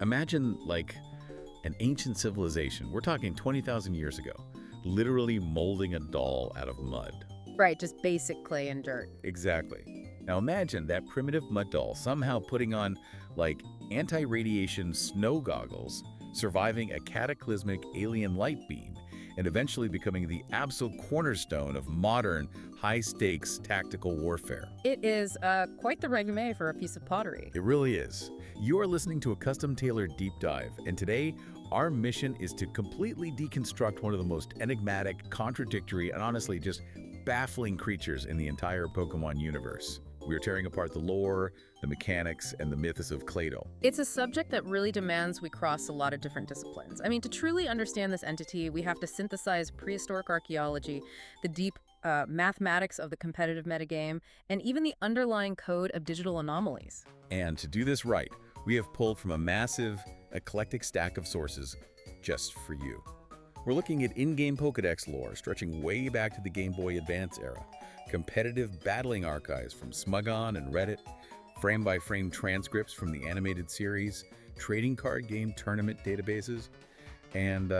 Imagine, like, an ancient civilization. We're talking 20,000 years ago, literally molding a doll out of mud. Right, just basic clay and dirt. Exactly. Now imagine that primitive mud doll somehow putting on, like, anti-radiation snow goggles, surviving a cataclysmic alien light beam, and eventually becoming the absolute cornerstone of modern, high-stakes tactical warfare. It is quite the resume for a piece of pottery. It really is. You are listening to a custom-tailored deep dive, and today, our mission is to completely deconstruct one of the most enigmatic, contradictory, and honestly just baffling creatures in the entire Pokémon universe. We are tearing apart the lore, the mechanics, and the mythos of Claydol. It's a subject that really demands we cross a lot of different disciplines. I mean, to truly understand this entity, we have to synthesize prehistoric archaeology, the deep mathematics of the competitive metagame, and even the underlying code of digital anomalies. And to do this right, we have pulled from a massive, eclectic stack of sources just for you. We're looking at in-game Pokédex lore stretching way back to the Game Boy Advance era, competitive battling archives from Smugon and Reddit, frame-by-frame transcripts from the animated series, trading card game tournament databases, and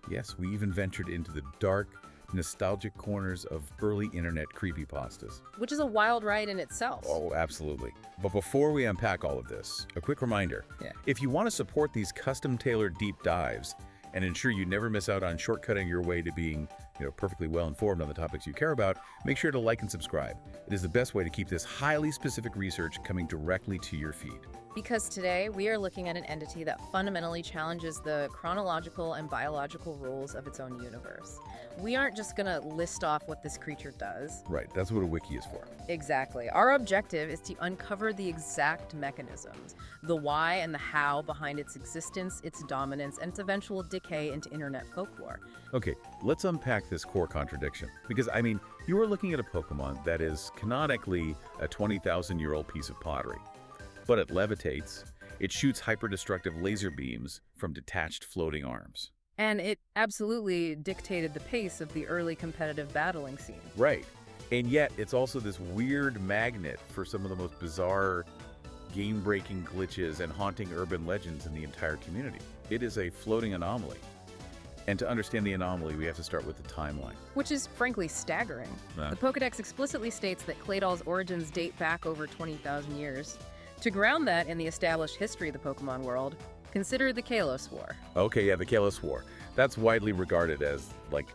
yes, we even ventured into the dark, nostalgic corners of early internet creepypastas. Which is a wild ride in itself. Oh, absolutely. But before we unpack all of this, a quick reminder. If you want to support these custom-tailored deep dives and ensure you never miss out on shortcutting your way to being, perfectly well-informed on the topics you care about, make sure to like and subscribe. It is the best way to keep this highly specific research coming directly to your feed. Because today, we are looking at an entity that fundamentally challenges the chronological and biological rules of its own universe. We aren't just going to list off what this creature does. Right, that's what a wiki is for. Exactly. Our objective is to uncover the exact mechanisms, the why and the how behind its existence, its dominance, and its eventual decay into internet folklore. Okay, let's unpack this core contradiction. Because, you are looking at a Pokemon that is canonically a 20,000-year-old piece of pottery. But it levitates, it shoots hyper-destructive laser beams from detached floating arms. And it absolutely dictated the pace of the early competitive battling scene. Right. And yet, it's also this weird magnet for some of the most bizarre, game-breaking glitches and haunting urban legends in the entire community. It is a floating anomaly. And to understand the anomaly, we have to start with the timeline. Which is, frankly, staggering. The Pokédex explicitly states that Claydol's origins date back over 20,000 years. To ground that in the established history of the Pokemon world, consider the Kalos War. Okay, yeah, the Kalos War. That's widely regarded as, like,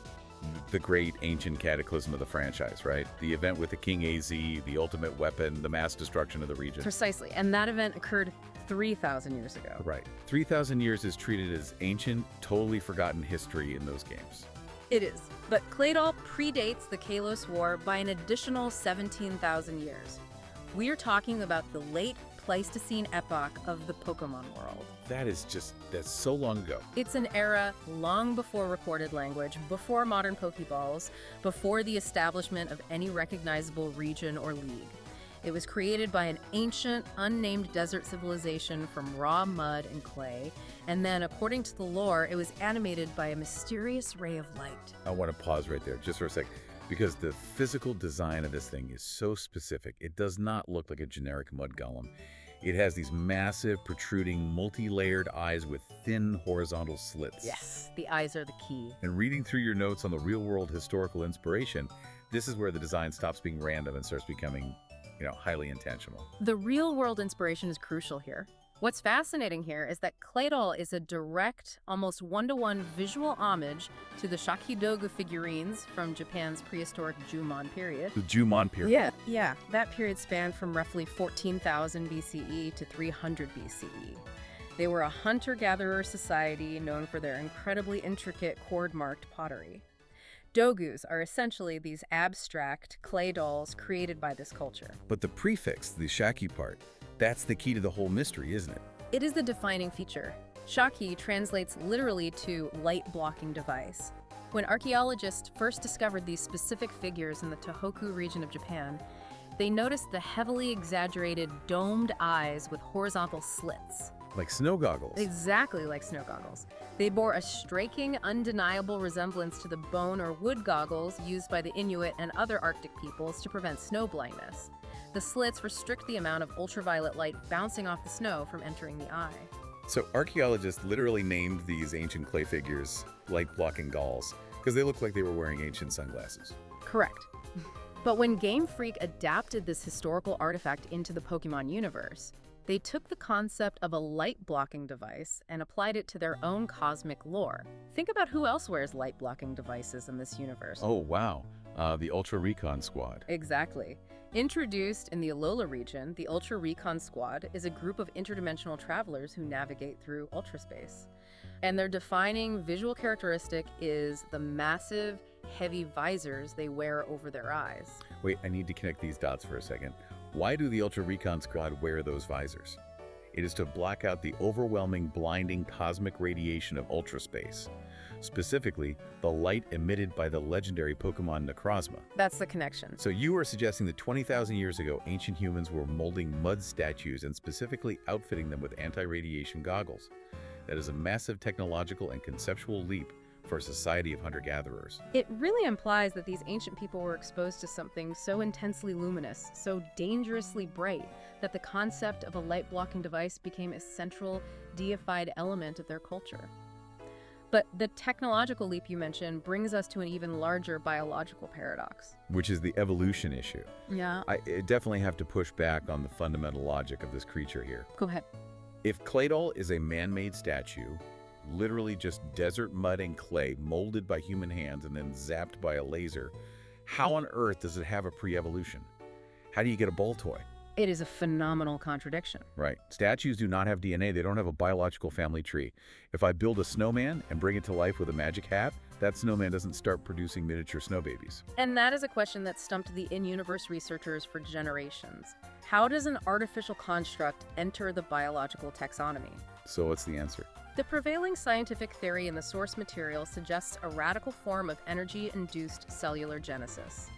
the great ancient cataclysm of the franchise, right? The event with the King AZ, the ultimate weapon, the mass destruction of the region. Precisely, and that event occurred 3,000 years ago. Right. 3,000 years is treated as ancient, totally forgotten history in those games. It is, but Claydol predates the Kalos War by an additional 17,000 years. We are talking about the late Pleistocene epoch of the Pokemon world. That's so long ago. It's an era long before recorded language, before modern Pokeballs, before the establishment of any recognizable region or league. It was created by an ancient, unnamed desert civilization from raw mud and clay, and then, according to the lore, it was animated by a mysterious ray of light. I want to pause right there just for a sec, because the physical design of this thing is so specific. It does not look like a generic mud golem. It has these massive, protruding, multi-layered eyes with thin horizontal slits. Yes, the eyes are the key. And reading through your notes on the real-world historical inspiration, this is where the design stops being random and starts becoming, highly intentional. The real-world inspiration is crucial here. What's fascinating here is that Claydol is a direct, almost one-to-one visual homage to the Shakidogu figurines from Japan's prehistoric Jumon period. The Jumon period? Yeah. That period spanned from roughly 14,000 BCE to 300 BCE. They were a hunter-gatherer society known for their incredibly intricate cord-marked pottery. Dogus are essentially these abstract clay dolls created by this culture. But the prefix, the Shaki part, that's the key to the whole mystery, isn't it? It is the defining feature. Shaki translates literally to light-blocking device. When archaeologists first discovered these specific figures in the Tohoku region of Japan, they noticed the heavily exaggerated domed eyes with horizontal slits. Like snow goggles. Exactly like snow goggles. They bore a striking, undeniable resemblance to the bone or wood goggles used by the Inuit and other Arctic peoples to prevent snow blindness. The slits restrict the amount of ultraviolet light bouncing off the snow from entering the eye. So archaeologists literally named these ancient clay figures light-blocking galls because they looked like they were wearing ancient sunglasses. Correct. But when Game Freak adapted this historical artifact into the Pokémon universe, they took the concept of a light-blocking device and applied it to their own cosmic lore. Think about who else wears light-blocking devices in this universe. Oh, wow. The Ultra Recon Squad. Exactly. Introduced in the Alola region, the Ultra Recon Squad is a group of interdimensional travelers who navigate through ultraspace. And their defining visual characteristic is the massive, heavy visors they wear over their eyes. Wait, I need to connect these dots for a second. Why do the Ultra Recon Squad wear those visors? It is to block out the overwhelming, blinding cosmic radiation of ultraspace. Specifically, the light emitted by the legendary Pokémon Necrozma. That's the connection. So you are suggesting that 20,000 years ago, ancient humans were molding mud statues and specifically outfitting them with anti-radiation goggles. That is a massive technological and conceptual leap for a society of hunter-gatherers. It really implies that these ancient people were exposed to something so intensely luminous, so dangerously bright, that the concept of a light-blocking device became a central, deified element of their culture. But the technological leap you mentioned brings us to an even larger biological paradox. Which is the evolution issue. Yeah. I definitely have to push back on the fundamental logic of this creature here. Go ahead. If Claydol is a man-made statue, literally just desert mud and clay molded by human hands and then zapped by a laser, how on earth does it have a pre-evolution? How do you get a ball toy? It is a phenomenal contradiction. Right. Statues do not have DNA. They don't have a biological family tree. If I build a snowman and bring it to life with a magic hat, that snowman doesn't start producing miniature snow babies. And that is a question that stumped the in-universe researchers for generations. How does an artificial construct enter the biological taxonomy? So what's the answer? The prevailing scientific theory in the source material suggests a radical form of energy-induced cellular genesis.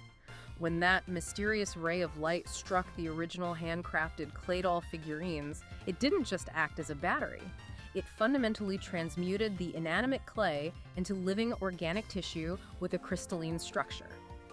When that mysterious ray of light struck the original handcrafted Claydol figurines, it didn't just act as a battery. It fundamentally transmuted the inanimate clay into living organic tissue with a crystalline structure.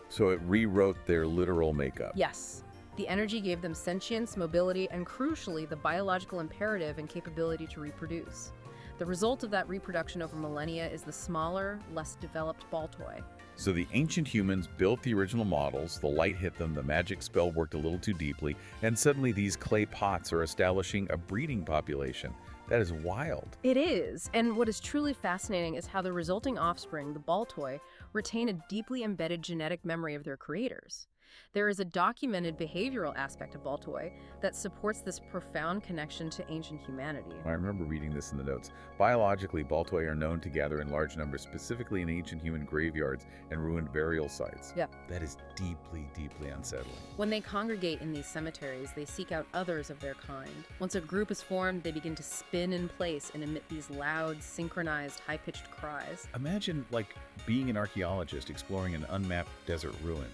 So it rewrote their literal makeup. Yes. The energy gave them sentience, mobility, and crucially, the biological imperative and capability to reproduce. The result of that reproduction over millennia is the smaller, less developed ball toy. So the ancient humans built the original models, the light hit them, the magic spell worked a little too deeply, and suddenly these clay pots are establishing a breeding population. That is wild. It is, and what is truly fascinating is how the resulting offspring, the ball toy, retain a deeply embedded genetic memory of their creators. There is a documented behavioral aspect of ball toy that supports this profound connection to ancient humanity. I remember reading this in the notes. Biologically, ball toy are known to gather in large numbers, specifically in ancient human graveyards and ruined burial sites. Yep. That is deeply, deeply unsettling. When they congregate in these cemeteries, they seek out others of their kind. Once a group is formed, they begin to spin in place and emit these loud, synchronized, high-pitched cries. Imagine, like, being an archaeologist exploring an unmapped desert ruin.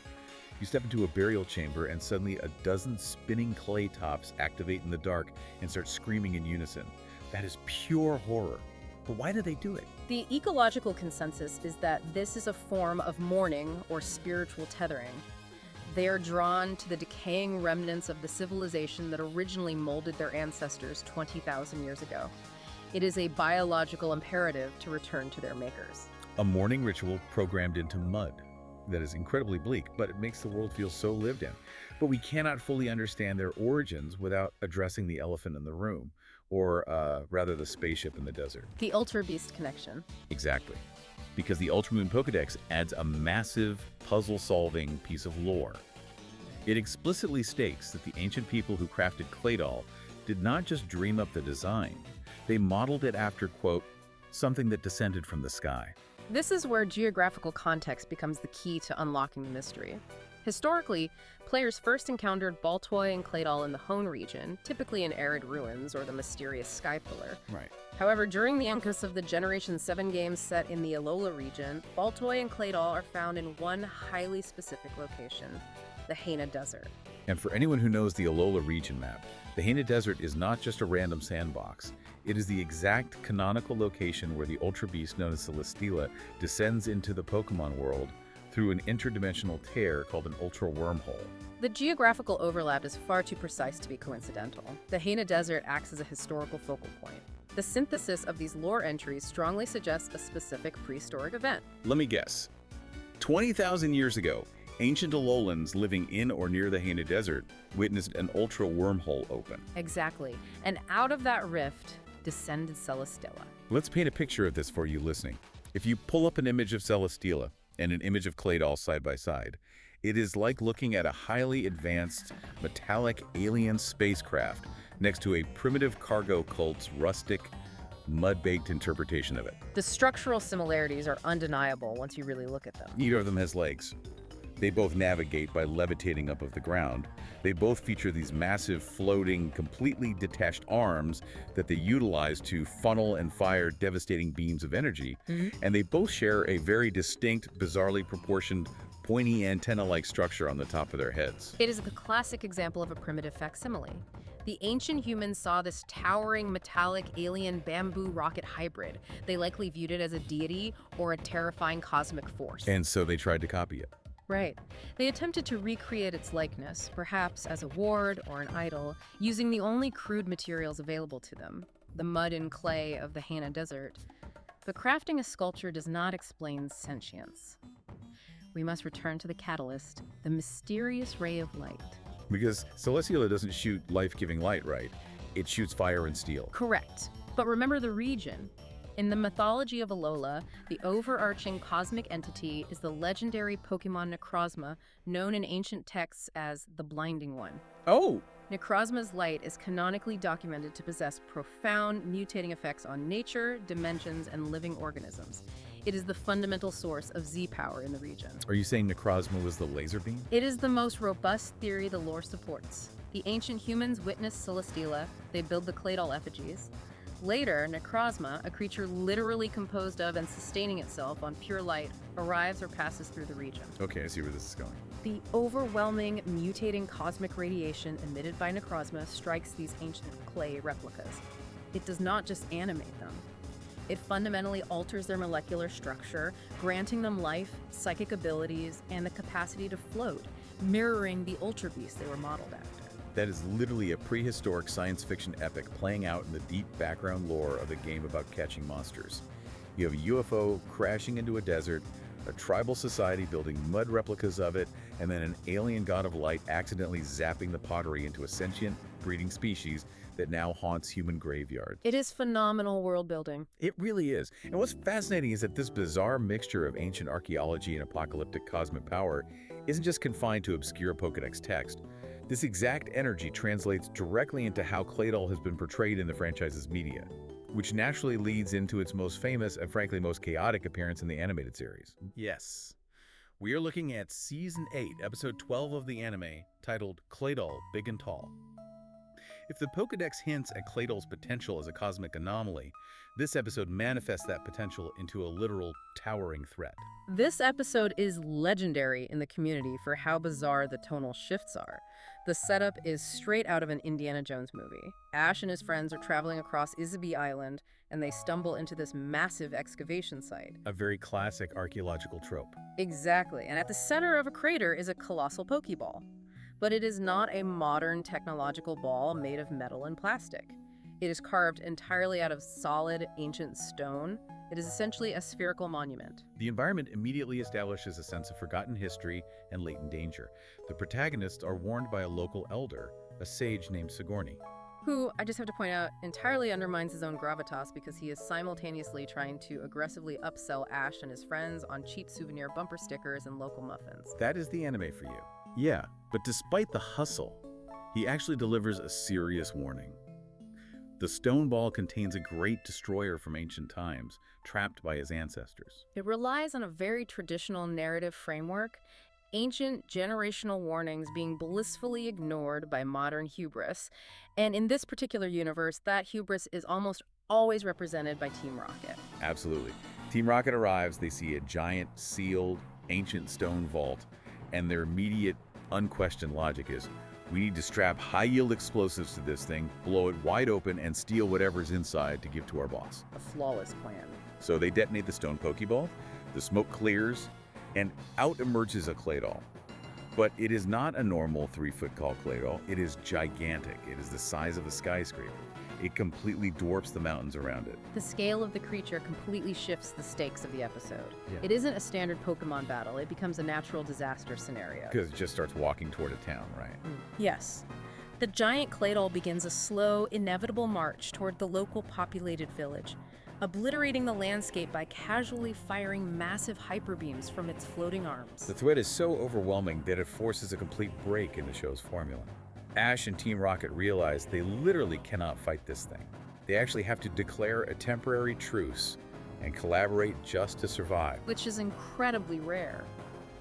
You step into a burial chamber and suddenly a dozen spinning clay tops activate in the dark and start screaming in unison. That is pure horror. But why do they do it? The ecological consensus is that this is a form of mourning or spiritual tethering. They are drawn to the decaying remnants of the civilization that originally molded their ancestors 20,000 years ago. It is a biological imperative to return to their makers. A mourning ritual programmed into mud. That is incredibly bleak, but it makes the world feel so lived in. But we cannot fully understand their origins without addressing the elephant in the room, or rather the spaceship in the desert. The Ultra Beast connection. Exactly. Because the Ultramoon Pokédex adds a massive puzzle-solving piece of lore. It explicitly states that the ancient people who crafted Claydol did not just dream up the design. They modeled it after, quote, something that descended from the sky. This is where geographical context becomes the key to unlocking the mystery. Historically, players first encountered Baltoy and Claydol in the Hone region, typically in arid ruins or the mysterious Sky Pillar. Right. However, during the focus of the Generation 7 games set in the Alola region, Baltoy and Claydol are found in one highly specific location, the Haina Desert. And for anyone who knows the Alola region map, the Haina Desert is not just a random sandbox. It is the exact canonical location where the Ultra Beast known as Celesteela descends into the Pokemon world through an interdimensional tear called an Ultra Wormhole. The geographical overlap is far too precise to be coincidental. The Haina Desert acts as a historical focal point. The synthesis of these lore entries strongly suggests a specific prehistoric event. Let me guess. 20,000 years ago, ancient Alolans living in or near the Hana Desert witnessed an ultra wormhole open. Exactly. And out of that rift descended Celesteela. Let's paint a picture of this for you listening. If you pull up an image of Celesteela and an image of Claydol side by side, it is like looking at a highly advanced, metallic alien spacecraft next to a primitive cargo cult's rustic, mud-baked interpretation of it. The structural similarities are undeniable once you really look at them. Neither of them has legs. They both navigate by levitating up of the ground. They both feature these massive, floating, completely detached arms that they utilize to funnel and fire devastating beams of energy. And they both share a very distinct, bizarrely proportioned, pointy antenna-like structure on the top of their heads. It is the classic example of a primitive facsimile. The ancient humans saw this towering metallic alien bamboo rocket hybrid. They likely viewed it as a deity or a terrifying cosmic force. And so they tried to copy it. Right. They attempted to recreate its likeness, perhaps as a ward or an idol, using the only crude materials available to them, the mud and clay of the Hana Desert. But crafting a sculpture does not explain sentience. We must return to the catalyst, the mysterious ray of light. Because Celesteela doesn't shoot life-giving light, right? It shoots fire and steel. Correct. But remember the region. In the mythology of Alola, the overarching cosmic entity is the legendary Pokémon Necrozma, known in ancient texts as the Blinding One. Oh! Necrozma's light is canonically documented to possess profound mutating effects on nature, dimensions, and living organisms. It is the fundamental source of Z-power in the region. Are you saying Necrozma was the laser beam? It is the most robust theory the lore supports. The ancient humans witnessed Celesteela, they build the Claydol effigies. Later, Necrozma, a creature literally composed of and sustaining itself on pure light, arrives or passes through the region. Okay, I see where this is going. The overwhelming, mutating cosmic radiation emitted by Necrozma strikes these ancient clay replicas. It does not just animate them. It fundamentally alters their molecular structure, granting them life, psychic abilities, and the capacity to float, mirroring the Ultra Beast they were modeled after. That is literally a prehistoric science fiction epic playing out in the deep background lore of a game about catching monsters. You have a UFO crashing into a desert, a tribal society building mud replicas of it, and then an alien god of light accidentally zapping the pottery into a sentient, breeding species that now haunts human graveyards. It is phenomenal world building. It really is. And what's fascinating is that this bizarre mixture of ancient archaeology and apocalyptic cosmic power isn't just confined to obscure Pokédex text. This exact energy translates directly into how Claydol has been portrayed in the franchise's media, which naturally leads into its most famous and frankly most chaotic appearance in the animated series. Yes, we are looking at Season 8, Episode 12 of the anime, titled Claydol Big and Tall. If the Pokédex hints at Claydol's potential as a cosmic anomaly, this episode manifests that potential into a literal towering threat. This episode is legendary in the community for how bizarre the tonal shifts are. The setup is straight out of an Indiana Jones movie. Ash and his friends are traveling across Izabi Island, and they stumble into this massive excavation site. A very classic archaeological trope. Exactly, and at the center of a crater is a colossal Pokeball. But it is not a modern technological ball made of metal and plastic. It is carved entirely out of solid, ancient stone. It is essentially a spherical monument. The environment immediately establishes a sense of forgotten history and latent danger. The protagonists are warned by a local elder, a sage named Sigourney, who, I just have to point out, entirely undermines his own gravitas because he is simultaneously trying to aggressively upsell Ash and his friends on cheap souvenir bumper stickers and local muffins. That is the anime for you. Yeah, but despite the hustle, he actually delivers a serious warning. The stone ball contains a great destroyer from ancient times, trapped by his ancestors. It relies on a very traditional narrative framework, ancient generational warnings being blissfully ignored by modern hubris. And in this particular universe, that hubris is almost always represented by Team Rocket. Absolutely. Team Rocket arrives, they see a giant, sealed, ancient stone vault, and their immediate, unquestioned logic is, we need to strap high-yield explosives to this thing, blow it wide open, and steal whatever's inside to give to our boss. A flawless plan. So they detonate the stone Pokeball, the smoke clears, and out emerges a Claydol. But it is not a normal 3-foot tall Claydol. It is gigantic. It is the size of a skyscraper. it completely dwarfs the mountains around it. The scale of the creature completely shifts the stakes of the episode. Yeah. It isn't a standard Pokemon battle, it becomes a natural disaster scenario. Because it just starts walking toward a town, right? Yes. The giant Claydol begins a slow, inevitable march toward the local populated village, obliterating the landscape by casually firing massive hyper beams from its floating arms. The threat is so overwhelming that it forces a complete break in the show's formula. Ash and Team Rocket realize they literally cannot fight this thing. They actually have to declare a temporary truce and collaborate just to survive. Which is incredibly rare.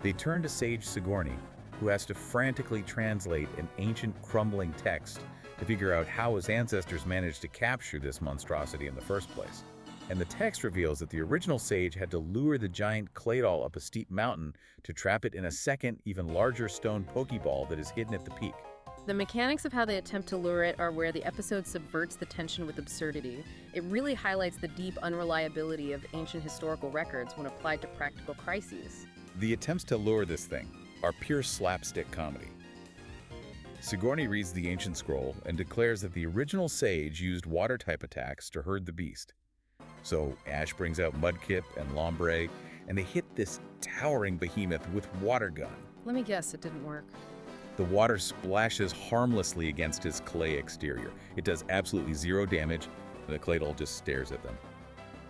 They turn to Sage Sigourney, who has to frantically translate an ancient crumbling text to figure out how his ancestors managed to capture this monstrosity in the first place. And the text reveals that the original Sage had to lure the giant Claydol up a steep mountain to trap it in a second, even larger stone Pokeball that is hidden at the peak. The mechanics of how they attempt to lure it are where the episode subverts the tension with absurdity. It really highlights the deep unreliability of ancient historical records when applied to practical crises. The attempts to lure this thing are pure slapstick comedy. Sigourney reads the ancient scroll and declares that the original Sage used water-type attacks to herd the beast. So Ash brings out Mudkip and Lombre, and they hit this towering behemoth with water gun. Let me guess, it didn't work. The water splashes harmlessly against his clay exterior. It does absolutely zero damage, and the Claydol just stares at them.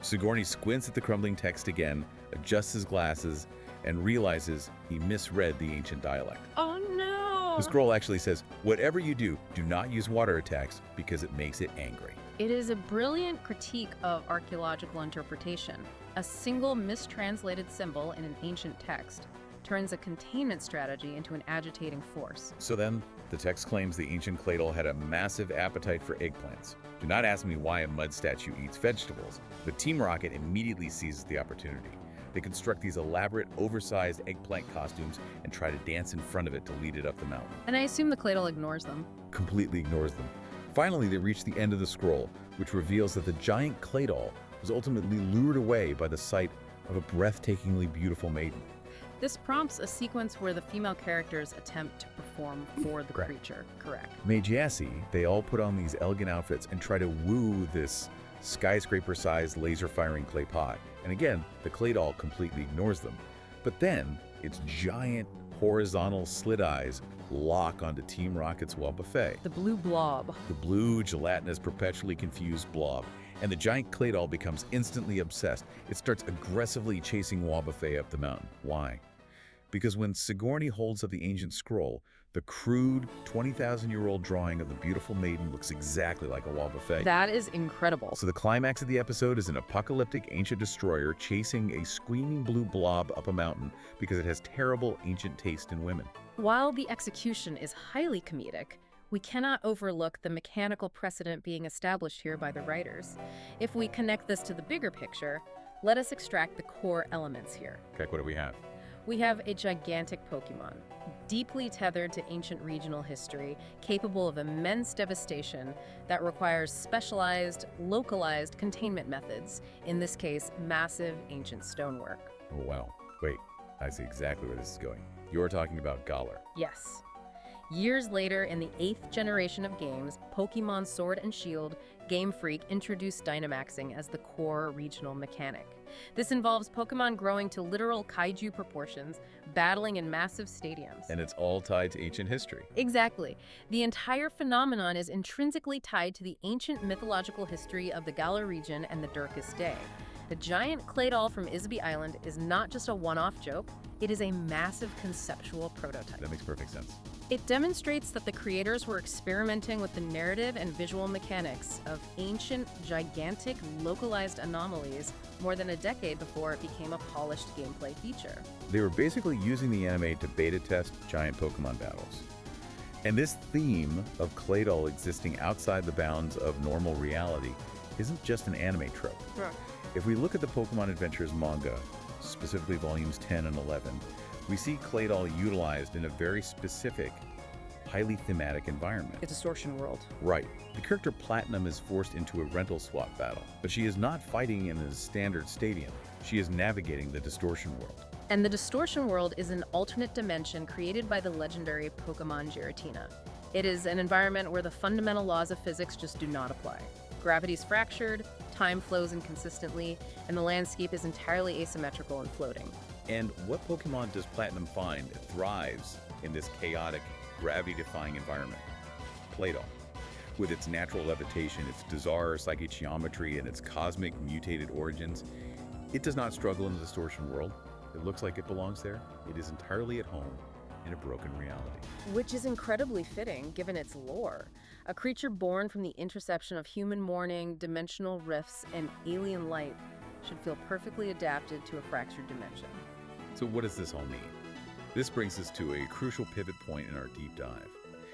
Sigourney squints at the crumbling text again, adjusts his glasses, and realizes he misread the ancient dialect. Oh no! The scroll actually says, "Whatever you do, do not use water attacks because it makes it angry." It is a brilliant critique of archaeological interpretation. A single mistranslated symbol in an ancient text turns a containment strategy into an agitating force. So then, the text claims the ancient Claydol had a massive appetite for eggplants. Do not ask me why a mud statue eats vegetables, but Team Rocket immediately seizes the opportunity. They construct these elaborate, oversized eggplant costumes and try to dance in front of it to lead it up the mountain. And I assume the Claydol ignores them. Completely ignores them. Finally, they reach the end of the scroll, which reveals that the giant Claydol was ultimately lured away by the sight of a breathtakingly beautiful maiden. This prompts a sequence where the female characters attempt to perform for the creature. Correct. Made Yassi, they all put on these elegant outfits and try to woo this skyscraper-sized laser-firing clay pot. And again, the Claydol completely ignores them. But then, its giant, horizontal slit eyes lock onto Team Rocket's Wobbuffet. The blue blob. The blue, gelatinous, perpetually confused blob. And the giant Claydol becomes instantly obsessed. It starts aggressively chasing Wobbuffet up the mountain. Why? Because when Sigourney holds up the ancient scroll, the crude, 20,000-year-old drawing of the beautiful maiden looks exactly like a Wobbuffet. That is incredible. So the climax of the episode is an apocalyptic ancient destroyer chasing a screaming blue blob up a mountain because it has terrible ancient taste in women. While the execution is highly comedic, we cannot overlook the mechanical precedent being established here by the writers. If we connect this to the bigger picture, let us extract the core elements here. Okay, what do we have? We have a gigantic Pokemon, deeply tethered to ancient regional history, capable of immense devastation that requires specialized, localized containment methods, in this case, massive ancient stonework. Oh, wow. Wait, I see exactly where this is going. You're talking about Galar. Yes. Years later, in the 8th generation of games, Pokemon Sword and Shield, Game Freak introduced Dynamaxing as the core regional mechanic. This involves Pokemon growing to literal kaiju proportions, battling in massive stadiums. And it's all tied to ancient history. Exactly. The entire phenomenon is intrinsically tied to the ancient mythological history of the Galar region and the Durkis Day. The giant Claydol from Isby Island is not just a one-off joke, it is a massive conceptual prototype. That makes perfect sense. It demonstrates that the creators were experimenting with the narrative and visual mechanics of ancient, gigantic, localized anomalies more than a decade before it became a polished gameplay feature. They were basically using the anime to beta test giant Pokemon battles. And this theme of Claydol existing outside the bounds of normal reality isn't just an anime trope. Right. If we look at the Pokemon Adventures manga, specifically volumes 10 and 11, we see Claydol utilized in a very specific, highly thematic environment. A distortion world. Right. The character Platinum is forced into a rental swap battle, but she is not fighting in a standard stadium. She is navigating the distortion world. And the distortion world is an alternate dimension created by the legendary Pokemon Giratina. It is an environment where the fundamental laws of physics just do not apply. Gravity's fractured, time flows inconsistently, and the landscape is entirely asymmetrical and floating. And what Pokemon does Platinum find thrives in this chaotic, gravity-defying environment? Claydol. With its natural levitation, its bizarre psychic geometry, and its cosmic mutated origins, it does not struggle in the distortion world. It looks like it belongs there. It is entirely at home in a broken reality. Which is incredibly fitting, given its lore. A creature born from the interception of human mourning, dimensional rifts, and alien light should feel perfectly adapted to a fractured dimension. So what does this all mean? This brings us to a crucial pivot point in our deep dive.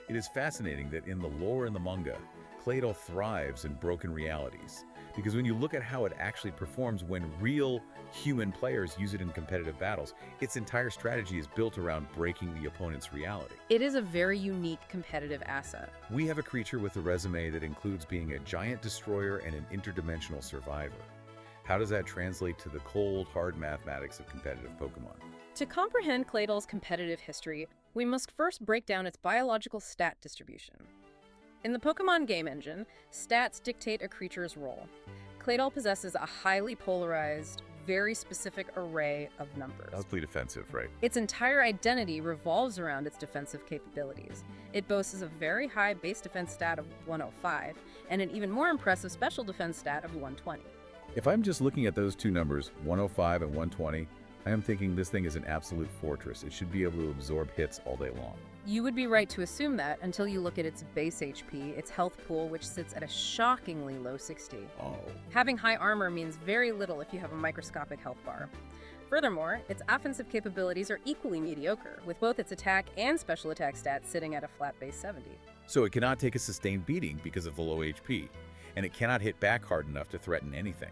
It is fascinating that in the lore and the manga, Claydol thrives in broken realities. Because when you look at how it actually performs when real human players use it in competitive battles, its entire strategy is built around breaking the opponent's reality. It is a very unique competitive asset. We have a creature with a resume that includes being a giant destroyer and an interdimensional survivor. How does that translate to the cold, hard mathematics of competitive Pokemon? To comprehend Claydol's competitive history, we must first break down its biological stat distribution. In the Pokemon game engine, stats dictate a creature's role. Claydol possesses a highly polarized, very specific array of numbers. That's pretty defensive, right? Its entire identity revolves around its defensive capabilities. It boasts a very high base defense stat of 105 and an even more impressive special defense stat of 120. If I'm just looking at those two numbers, 105 and 120, I am thinking this thing is an absolute fortress. It should be able to absorb hits all day long. You would be right to assume that until you look at its base HP, its health pool, which sits at a shockingly low 60. Oh. Having high armor means very little if you have a microscopic health bar. Furthermore, its offensive capabilities are equally mediocre, with both its attack and special attack stats sitting at a flat base 70. So it cannot take a sustained beating because of the low HP, and it cannot hit back hard enough to threaten anything.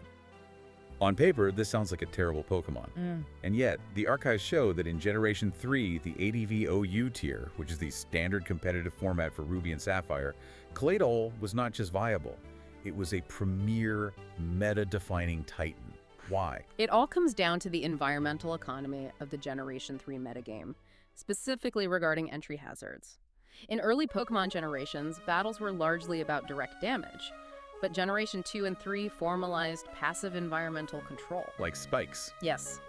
On paper, this sounds like a terrible Pokemon. And yet, the archives show that in Generation 3, the ADV OU tier, which is the standard competitive format for Ruby and Sapphire, Claydol was not just viable, it was a premier, meta-defining titan. Why? It all comes down to the environmental economy of the Generation 3 metagame, specifically regarding entry hazards. In early Pokemon generations, battles were largely about direct damage, but Generation 2 and 3 formalized passive environmental control. Like spikes. Yes.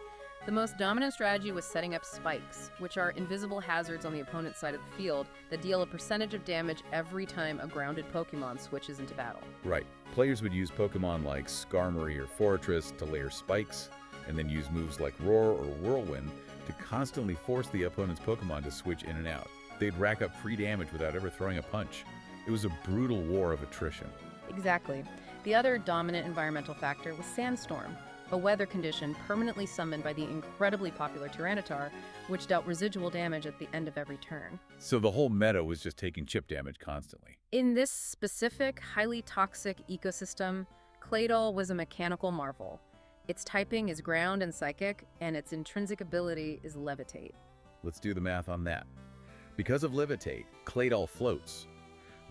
The most dominant strategy was setting up spikes, which are invisible hazards on the opponent's side of the field that deal a percentage of damage every time a grounded Pokemon switches into battle. Right. Players would use Pokemon like Skarmory or Fortress to layer spikes, and then use moves like Roar or Whirlwind to constantly force the opponent's Pokemon to switch in and out. They'd rack up free damage without ever throwing a punch. It was a brutal war of attrition. Exactly. The other dominant environmental factor was Sandstorm, a weather condition permanently summoned by the incredibly popular Tyranitar, which dealt residual damage at the end of every turn. So the whole meta was just taking chip damage constantly. In this specific, highly toxic ecosystem, Claydol was a mechanical marvel. Its typing is ground and psychic, and its intrinsic ability is Levitate. Let's do the math on that. Because of Levitate, Claydol floats.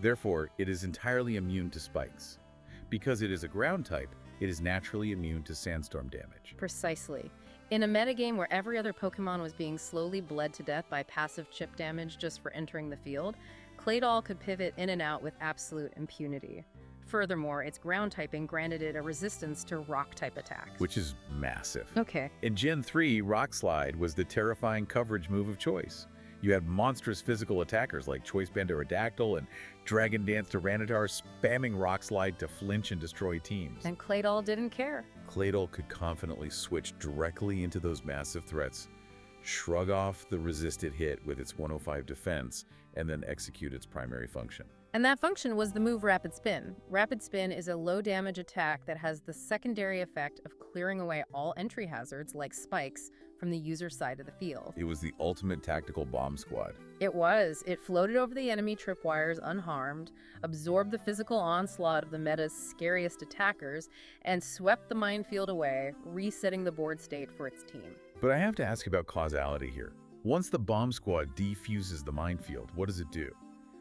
Therefore, it is entirely immune to spikes. Because it is a ground type, it is naturally immune to sandstorm damage. Precisely. In a metagame where every other Pokemon was being slowly bled to death by passive chip damage just for entering the field, Claydol could pivot in and out with absolute impunity. Furthermore, its ground typing granted it a resistance to rock-type attacks. Which is massive. Okay. In Gen 3, Rock Slide was the terrifying coverage move of choice. You had monstrous physical attackers like Choice Band Aerodactyl and Dragon Dance Tyranitar spamming Rock Slide to flinch and destroy teams. And Claydol didn't care. Claydol could confidently switch directly into those massive threats, shrug off the resisted hit with its 105 defense, and then execute its primary function. And that function was the move Rapid Spin. Rapid Spin is a low-damage attack that has the secondary effect of clearing away all entry hazards, like spikes, from the user's side of the field. It was the ultimate tactical bomb squad. It was. It floated over the enemy tripwires unharmed, absorbed the physical onslaught of the meta's scariest attackers, and swept the minefield away, resetting the board state for its team. But I have to ask about causality here. Once the bomb squad defuses the minefield, what does it do?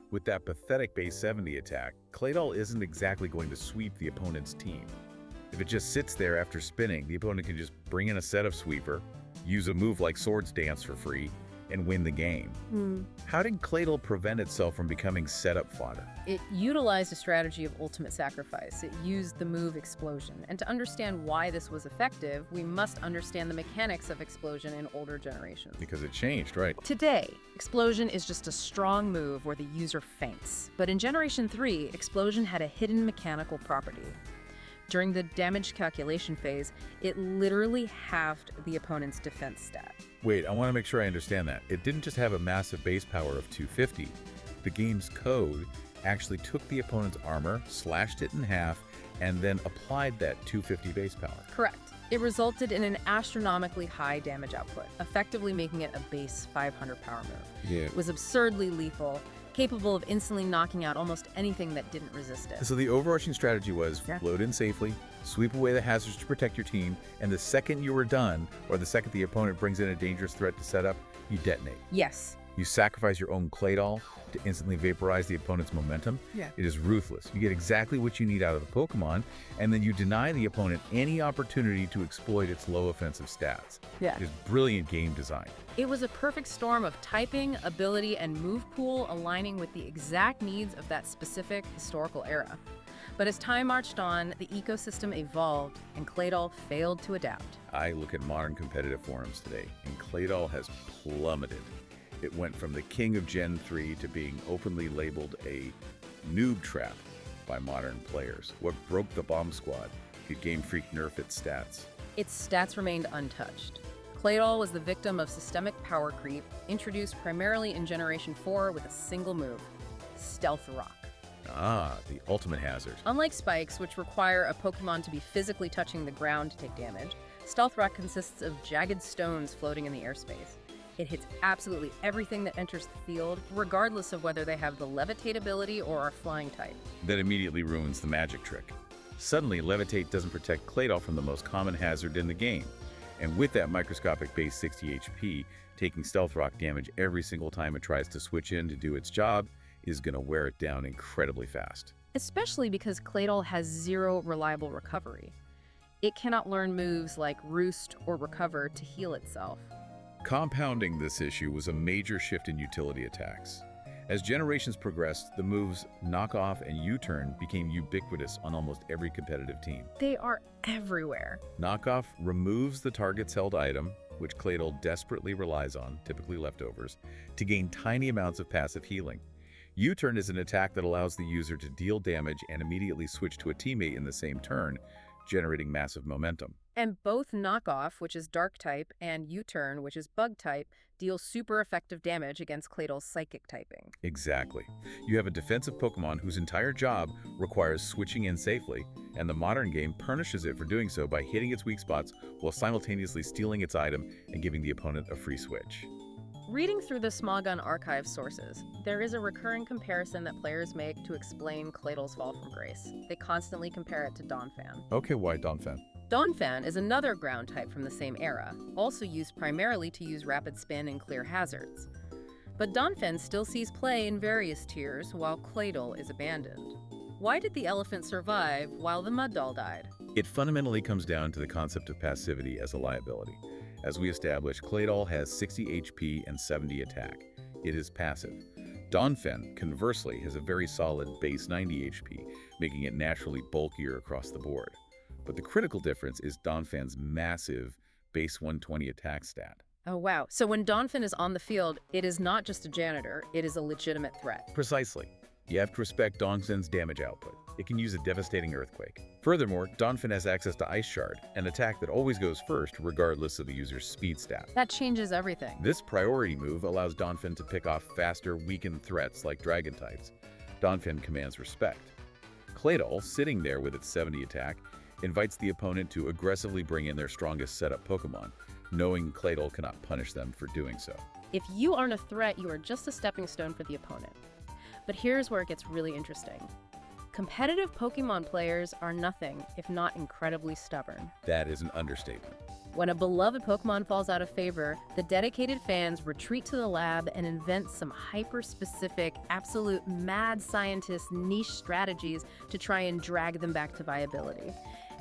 With that pathetic base 70 attack, Claydol isn't exactly going to sweep the opponent's team. If it just sits there after spinning, the opponent can just bring in a set of sweeper, use a move like Swords Dance for free, and win the game. How did Claydol prevent itself from becoming setup fodder? It utilized a strategy of ultimate sacrifice. It used the move Explosion. And to understand why this was effective, we must understand the mechanics of Explosion in older generations. Because it changed, right? Today, Explosion is just a strong move where the user faints. But in Generation 3, Explosion had a hidden mechanical property. During the damage calculation phase, it literally halved the opponent's defense stat. Wait, I want to make sure I understand that. It didn't just have a massive base power of 250. The game's code actually took the opponent's armor, slashed it in half, and then applied that 250 base power. Correct. It resulted in an astronomically high damage output, effectively making it a base 500 power move. Yeah. It was absurdly lethal, capable of instantly knocking out almost anything that didn't resist it. So the overarching strategy was float in safely, sweep away the hazards to protect your team, and the second you were done, or the second the opponent brings in a dangerous threat to set up, you detonate. Yes. You sacrifice your own Claydol to instantly vaporize the opponent's momentum. Yeah. It is ruthless. You get exactly what you need out of the Pokemon, and then you deny the opponent any opportunity to exploit its low offensive stats. Yeah. It is brilliant game design. It was a perfect storm of typing, ability, and move pool aligning with the exact needs of that specific historical era. But as time marched on, the ecosystem evolved, and Claydol failed to adapt. I look at modern competitive forums today, and Claydol has plummeted. It went from the king of Gen 3 to being openly labeled a noob trap by modern players. What broke the bomb squad? Did Game Freak nerf its stats? Its stats remained untouched. Claydol was the victim of systemic power creep, introduced primarily in Generation 4 with a single move, Stealth Rock. Ah, the ultimate hazard. Unlike Spikes, which require a Pokemon to be physically touching the ground to take damage, Stealth Rock consists of jagged stones floating in the airspace. It hits absolutely everything that enters the field, regardless of whether they have the Levitate ability or are flying type. That immediately ruins the magic trick. Suddenly, Levitate doesn't protect Claydol from the most common hazard in the game. And with that microscopic base 60 HP, taking Stealth Rock damage every single time it tries to switch in to do its job is going to wear it down incredibly fast. Especially because Claydol has zero reliable recovery. It cannot learn moves like Roost or Recover to heal itself. Compounding this issue was a major shift in utility attacks. As generations progressed, the moves Knock Off and U-Turn became ubiquitous on almost every competitive team. They are everywhere. Knock Off removes the target's held item, which Claydol desperately relies on, typically leftovers, to gain tiny amounts of passive healing. U-Turn is an attack that allows the user to deal damage and immediately switch to a teammate in the same turn, generating massive momentum. And both Knockoff, which is Dark type, and U-Turn, which is Bug type, deal super effective damage against Claydol's Psychic typing. Exactly. You have a defensive Pokemon whose entire job requires switching in safely, and the modern game punishes it for doing so by hitting its weak spots while simultaneously stealing its item and giving the opponent a free switch. Reading through the Smogon archive sources, there is a recurring comparison that players make to explain Claydol's fall from grace. They constantly compare it to Donphan. Okay, why Donphan? Donphan is another ground type from the same era, also used primarily to use rapid spin and clear hazards. But Donphan still sees play in various tiers, while Claydol is abandoned. Why did the elephant survive while the mud doll died? It fundamentally comes down to the concept of passivity as a liability. As we established, Claydol has 60 HP and 70 attack. It is passive. Donphan, conversely, has a very solid base 90 HP, making it naturally bulkier across the board. But the critical difference is Donphan's massive base 120 attack stat. Oh wow, so when Donphan is on the field, it is not just a janitor, it is a legitimate threat. Precisely. You have to respect Donphan's damage output. It can use a devastating earthquake. Furthermore, Donphan has access to Ice Shard, an attack that always goes first regardless of the user's speed stat. That changes everything. This priority move allows Donphan to pick off faster, weakened threats like dragon types. Donphan commands respect. Claydol, sitting there with its 70 attack, invites the opponent to aggressively bring in their strongest setup Pokemon, knowing Claydol cannot punish them for doing so. If you aren't a threat, you are just a stepping stone for the opponent. But here's where it gets really interesting. Competitive Pokemon players are nothing if not incredibly stubborn. That is an understatement. When a beloved Pokemon falls out of favor, the dedicated fans retreat to the lab and invent some hyper-specific, absolute mad scientist niche strategies to try and drag them back to viability.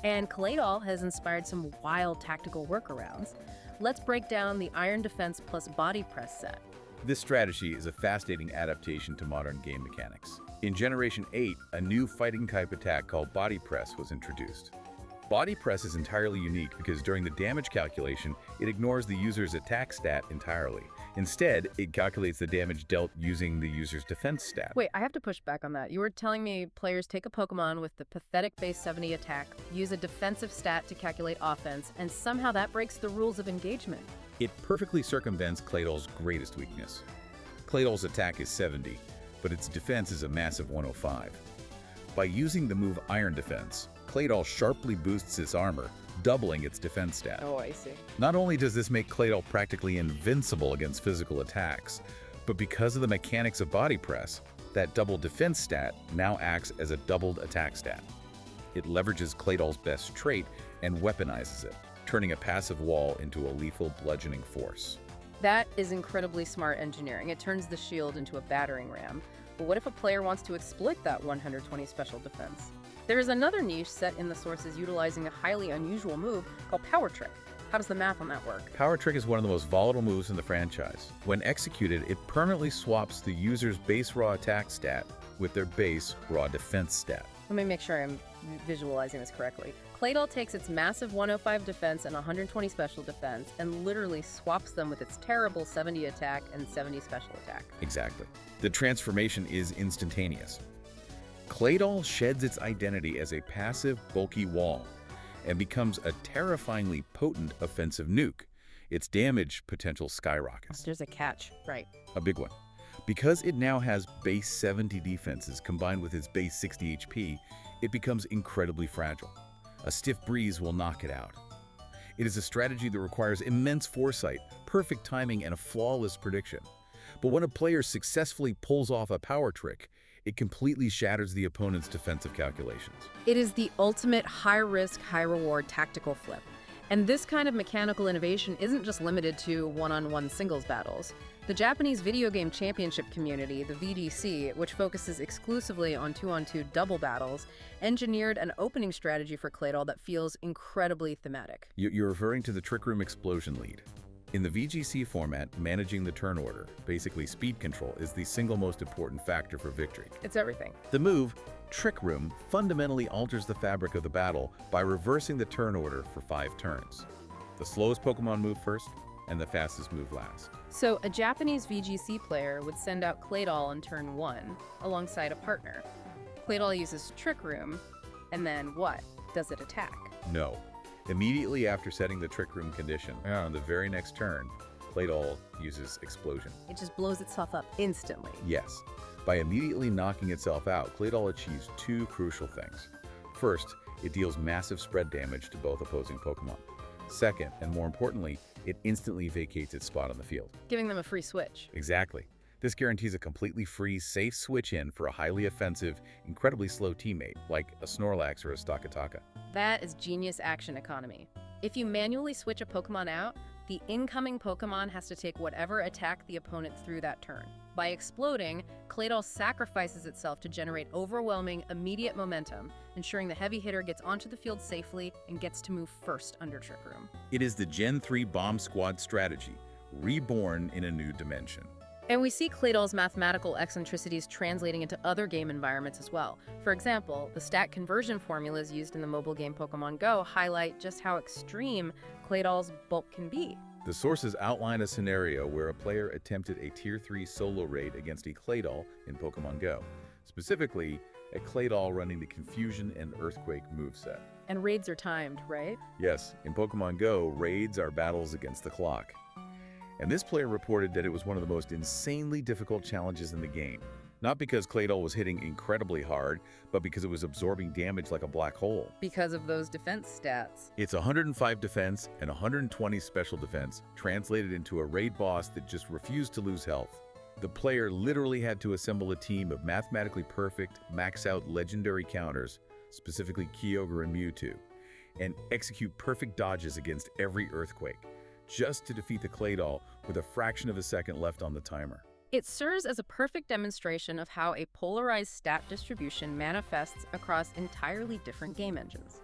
And Claydol has inspired some wild tactical workarounds. Let's break down the Iron Defense plus Body Press set. This strategy is a fascinating adaptation to modern game mechanics. In Generation 8, a new fighting-type attack called Body Press was introduced. Body Press is entirely unique because during the damage calculation, it ignores the user's attack stat entirely. Instead, it calculates the damage dealt using the user's defense stat. Wait, I have to push back on that. You were telling me players take a Pokemon with the pathetic base 70 attack, use a defensive stat to calculate offense, and somehow that breaks the rules of engagement. It perfectly circumvents Claydol's greatest weakness. Claydol's attack is 70, but its defense is a massive 105. By using the move Iron Defense, Claydol sharply boosts its armor, doubling its defense stat. Oh, I see. Not only does this make Claydol practically invincible against physical attacks, but because of the mechanics of Body Press, that double defense stat now acts as a doubled attack stat. It leverages Claydol's best trait and weaponizes it, turning a passive wall into a lethal bludgeoning force. That is incredibly smart engineering. It turns the shield into a battering ram. But what if a player wants to exploit that 120 special defense? There is another niche set in the sources utilizing a highly unusual move called Power Trick. How does the math on that work? Power Trick is one of the most volatile moves in the franchise. When executed, it permanently swaps the user's base raw attack stat with their base raw defense stat. Let me make sure I'm visualizing this correctly. Claydol takes its massive 105 defense and 120 special defense and literally swaps them with its terrible 70 attack and 70 special attack. Exactly. The transformation is instantaneous. Claydol sheds its identity as a passive, bulky wall and becomes a terrifyingly potent offensive nuke. Its damage potential skyrockets. There's a catch, right? A big one. Because it now has base 70 defenses combined with its base 60 HP, it becomes incredibly fragile. A stiff breeze will knock it out. It is a strategy that requires immense foresight, perfect timing, and a flawless prediction. But when a player successfully pulls off a power trick, it completely shatters the opponent's defensive calculations. It is the ultimate high-risk, high-reward tactical flip. And this kind of mechanical innovation isn't just limited to one-on-one singles battles. The Japanese video game championship community, the VGC, which focuses exclusively on two-on-two double battles, engineered an opening strategy for Claydol that feels incredibly thematic. You're referring to the Trick Room Explosion lead. In the VGC format, managing the turn order, basically speed control, is the single most important factor for victory. It's everything. The move, Trick Room, fundamentally alters the fabric of the battle by reversing the turn order for 5 turns. The slowest Pokemon move first, and the fastest move last. So a Japanese VGC player would send out Claydol on turn 1, alongside a partner. Claydol uses Trick Room, and then what? Does it attack? No. Immediately after setting the Trick Room condition, on the very next turn, Claydol uses Explosion. It just blows itself up instantly. Yes. By immediately knocking itself out, Claydol achieves 2 crucial things. First, it deals massive spread damage to both opposing Pokemon. Second, and more importantly, it instantly vacates its spot on the field. Giving them a free switch. Exactly. This guarantees a completely free, safe switch in for a highly offensive, incredibly slow teammate, like a Snorlax or a Stakataka. That is genius action economy. If you manually switch a Pokemon out, the incoming Pokemon has to take whatever attack the opponent threw that turn. By exploding, Claydol sacrifices itself to generate overwhelming, immediate momentum, ensuring the heavy hitter gets onto the field safely and gets to move first under Trick Room. It is the Gen 3 Bomb Squad strategy, reborn in a new dimension. And we see Claydol's mathematical eccentricities translating into other game environments as well. For example, the stat conversion formulas used in the mobile game Pokémon Go highlight just how extreme Claydol's bulk can be. The sources outline a scenario where a player attempted a Tier 3 solo raid against a Claydol in Pokémon Go. Specifically, a Claydol running the Confusion and Earthquake moveset. And raids are timed, right? Yes, in Pokémon Go, raids are battles against the clock. And this player reported that it was one of the most insanely difficult challenges in the game. Not because Claydol was hitting incredibly hard, but because it was absorbing damage like a black hole. Because of those defense stats. It's 105 defense and 120 special defense, translated into a raid boss that just refused to lose health. The player literally had to assemble a team of mathematically perfect, max-out legendary counters, specifically Kyogre and Mewtwo, and execute perfect dodges against every earthquake, just to defeat the Claydol with a fraction of a second left on the timer. It serves as a perfect demonstration of how a polarized stat distribution manifests across entirely different game engines.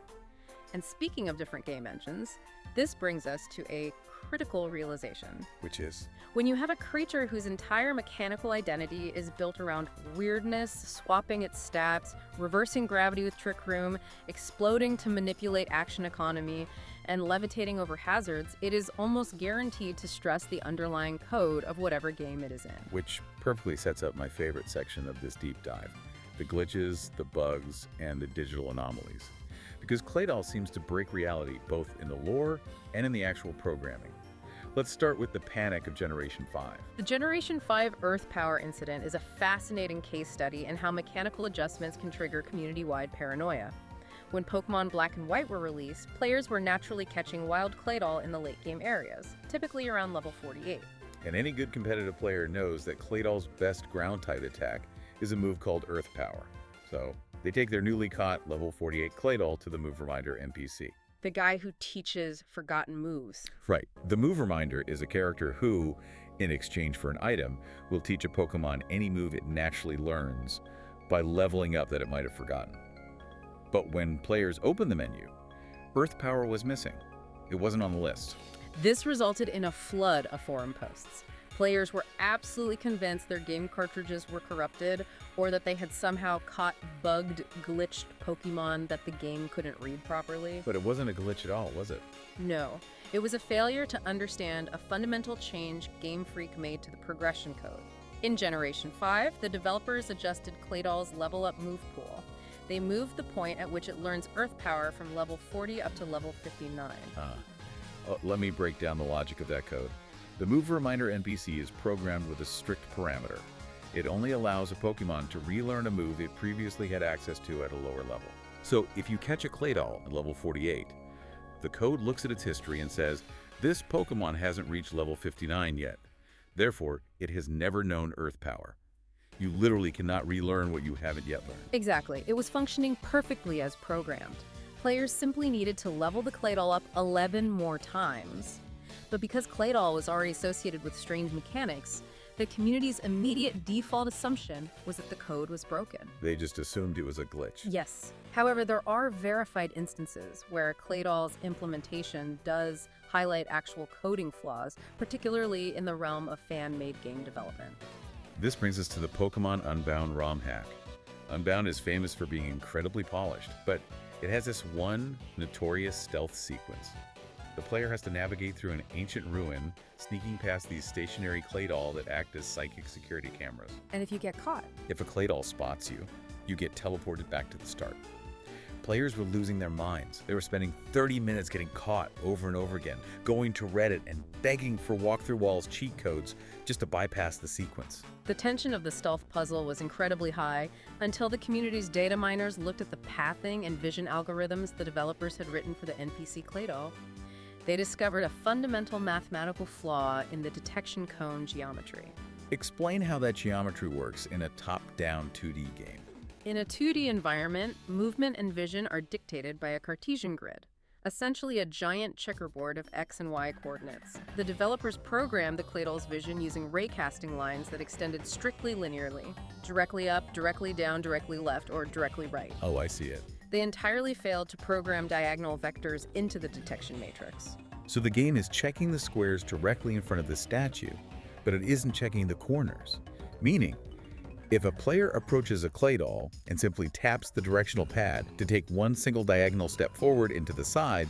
And speaking of different game engines, this brings us to a critical realization. Which is? When you have a creature whose entire mechanical identity is built around weirdness, swapping its stats, reversing gravity with Trick Room, exploding to manipulate action economy, and levitating over hazards, it is almost guaranteed to stress the underlying code of whatever game it is in. Which perfectly sets up my favorite section of this deep dive: the glitches, the bugs, and the digital anomalies. Because Claydol seems to break reality both in the lore and in the actual programming. Let's start with the panic of Generation 5. The Generation 5 Earth Power incident is a fascinating case study in how mechanical adjustments can trigger community-wide paranoia. When Pokémon Black and White were released, players were naturally catching wild Claydol in the late-game areas, typically around level 48. And any good competitive player knows that Claydol's best ground-type attack is a move called Earth Power. So they take their newly caught level 48 Claydol to the Move Reminder NPC. The guy who teaches forgotten moves. Right. The Move Reminder is a character who, in exchange for an item, will teach a Pokemon any move it naturally learns by leveling up that it might have forgotten. But when players opened the menu, Earth Power was missing. It wasn't on the list. This resulted in a flood of forum posts. Players were absolutely convinced their game cartridges were corrupted or that they had somehow caught bugged, glitched Pokemon that the game couldn't read properly. But it wasn't a glitch at all, was it? No, it was a failure to understand a fundamental change Game Freak made to the progression code. In Generation 5, the developers adjusted Claydol's level up move pool. They moved the point at which it learns Earth Power from level 40 up to level 59. Let me break down the logic of that code. The Move Reminder NPC is programmed with a strict parameter. It only allows a Pokemon to relearn a move it previously had access to at a lower level. So if you catch a Claydol at level 48, the code looks at its history and says, this Pokemon hasn't reached level 59 yet. Therefore, it has never known Earth Power. You literally cannot relearn what you haven't yet learned. Exactly. It was functioning perfectly as programmed. Players simply needed to level the Claydol up 11 more times. But because Claydol was already associated with strange mechanics, the community's immediate default assumption was that the code was broken. They just assumed it was a glitch. Yes. However, there are verified instances where Claydol's implementation does highlight actual coding flaws, particularly in the realm of fan-made game development. This brings us to the Pokemon Unbound ROM hack. Unbound is famous for being incredibly polished, but it has this one notorious stealth sequence. The player has to navigate through an ancient ruin, sneaking past these stationary Claydol that act as psychic security cameras. And if you get caught? If a Claydol spots you, you get teleported back to the start. Players were losing their minds. They were spending 30 minutes getting caught over and over again, going to Reddit and begging for walkthrough walls cheat codes just to bypass the sequence. The tension of the stealth puzzle was incredibly high until the community's data miners looked at the pathing and vision algorithms the developers had written for the NPC Claydol. They discovered a fundamental mathematical flaw in the detection cone geometry. Explain how that geometry works in a top-down 2D game. In a 2D environment, movement and vision are dictated by a Cartesian grid, essentially a giant checkerboard of X and Y coordinates. The developers programmed the Claydol's vision using raycasting lines that extended strictly linearly, directly up, directly down, directly left, or directly right. Oh, I see it. They entirely failed to program diagonal vectors into the detection matrix. So the game is checking the squares directly in front of the statue, but it isn't checking the corners. Meaning, if a player approaches a Claydol and simply taps the directional pad to take one single diagonal step forward into the side,